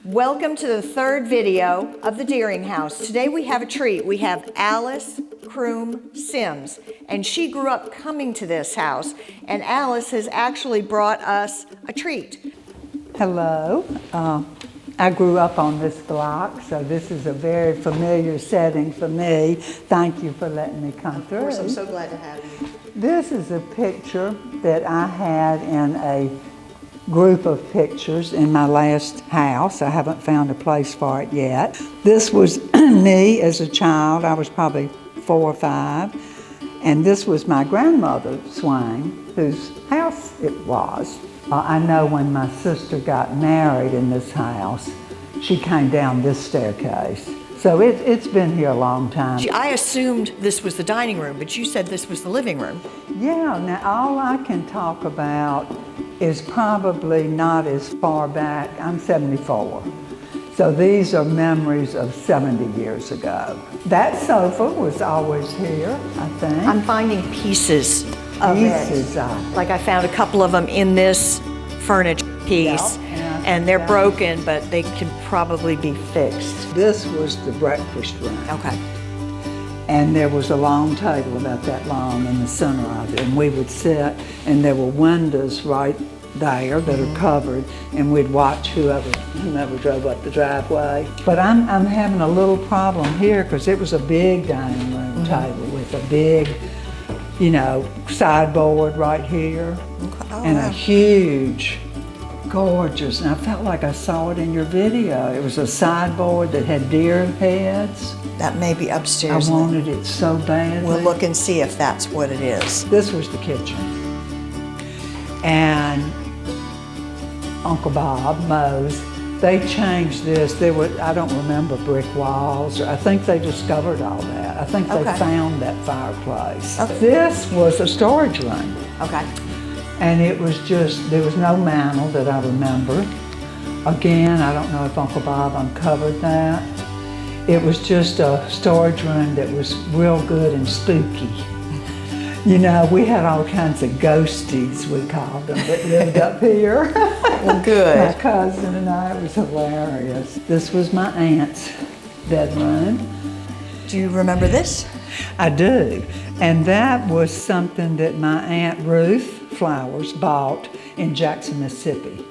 Welcome to the third video of the Deering House. Today we have a treat. We have Alice Croom Sims, and she grew up coming to this house, and Alice has actually brought us a treat. Hello. I grew up on this block, so this is a very familiar setting for me. Thank you for letting me come through. Of course, I'm so glad to have you. This is a picture that I had in a group of pictures in my last house. I haven't found a place for it yet. This was me as a child. I was probably 4 or 5. And this was my grandmother, Swain, whose house it was. I know when my sister got married in this house, she came down this staircase. So it's been here a long time. I assumed this was the dining room, but you said this was the living room. Yeah, now all I can talk about is probably not as far back. I'm 74. So these are memories of 70 years ago. That sofa was always here, I think. I'm finding pieces of it. Like I found a couple of them in this furniture piece, and they're broken, but they can probably be fixed. This was the breakfast room. Okay. And there was a long table about that long in the center of it, and we would sit, and there were windows right there that are covered, and we'd watch whomever drove up the driveway. But I'm having a little problem here because it was a big dining room table with a big, sideboard right here, and a huge, gorgeous, and I felt like I saw it in your video. It was a sideboard that had deer heads. That may be upstairs. I wanted it so badly. We'll look and see if that's what it is. This was the kitchen. And Uncle Bob, Mose, they changed this. I don't remember brick walls. I think they discovered all that. I think they found that fireplace. Okay. This was a storage room. Okay. And it was just, there was no mantel that I remember. Again, I don't know if Uncle Bob uncovered that. It was just a storage room that was real good and spooky. We had all kinds of ghosties, we called them, that lived up here. Well, good. My cousin and I, it was hilarious. This was my aunt's bedroom. Do you remember this? I do. And that was something that my Aunt Ruth Flowers bought in Jackson, Mississippi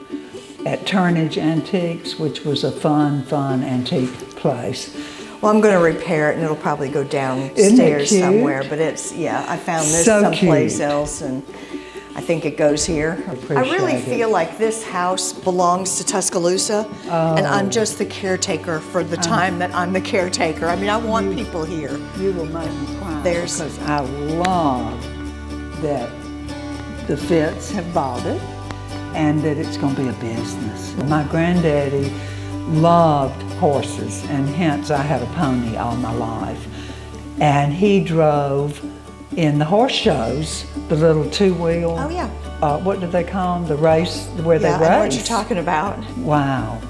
at Turnage Antiques, which was a fun antique place. Well, I'm going to repair it, and it'll probably go downstairs somewhere. But I found this someplace else, and I think it goes here. I really feel like this house belongs to Tuscaloosa, and I'm just the caretaker for the time that I'm the caretaker. I mean, I want people here. You will make me cry because I love that the Fitts have bought it and that it's going to be a business. My granddaddy loved horses, and hence I had a pony all my life. And he drove in the horse shows, the little two-wheel. Oh, yeah. What do they call them? The race, where they race? Yeah, I know what you're talking about. Wow.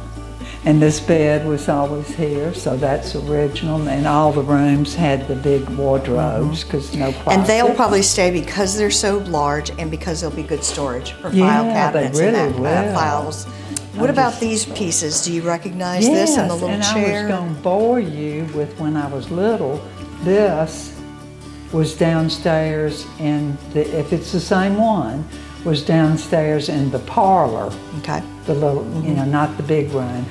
And this bed was always here, so that's original. And all the rooms had the big wardrobes because no closets. And they'll probably stay because they're so large and because they'll be good storage for file cabinets and files. What about these pieces? Do you recognize this and the little chair? I was going to bore you with when I was little. This was downstairs in if it's the same one, was downstairs in the parlor. Okay. The little, not the big room.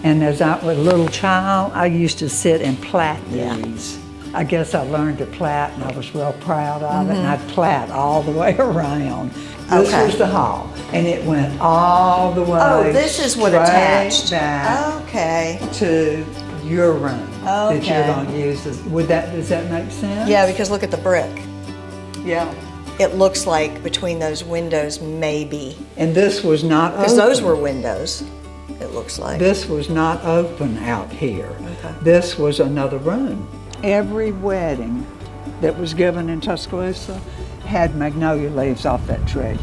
And as I was a little child, I used to sit and plait these. I guess I learned to plait, and I was real proud of it, and I'd plait all the way around. This was the hall, and it went all the way. Oh, this is what attached. Back to your room that you're going to use. Does that make sense? Yeah, because look at the brick. Yeah. It looks like between those windows, maybe. And this was not open. Because those were windows, it looks like. This was not open out here. Okay. This was another room. Every wedding that was given in Tuscaloosa had magnolia leaves off that tree.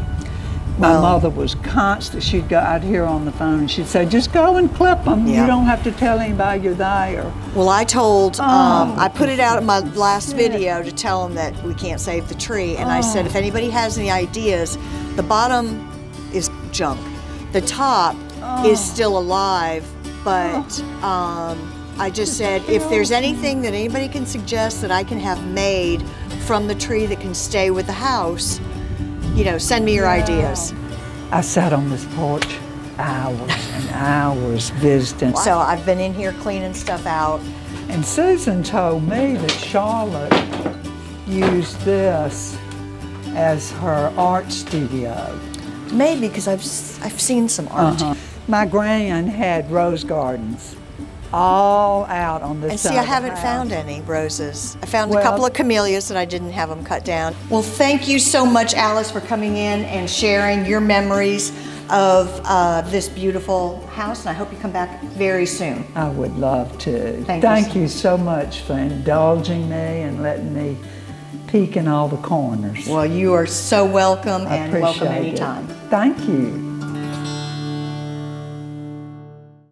My mother was constant. I'd hear her on the phone, and she'd say, just go and clip them. Yeah. You don't have to tell anybody you're there. Well, I told, I put it out in my last video to tell them that we can't save the tree. And I said, if anybody has any ideas, the bottom is junk. The top is still alive, but I just said, if there's anything that anybody can suggest that I can have made from the tree that can stay with the house, you know, send me your ideas. I sat on this porch hours and hours visiting. So I've been in here cleaning stuff out. And Susan told me that Charlotte used this as her art studio. Maybe, because I've seen some art. My gran had rose gardens all out on this side. And see, I haven't found any roses. I found a couple of camellias that I didn't have them cut down. Well, thank you so much, Alice, for coming in and sharing your memories of this beautiful house, and I hope you come back very soon. I would love to. Thank you so much for indulging me and letting me peek in all the corners. Well, you are so welcome, I and welcome appreciate it. anytime. Thank you.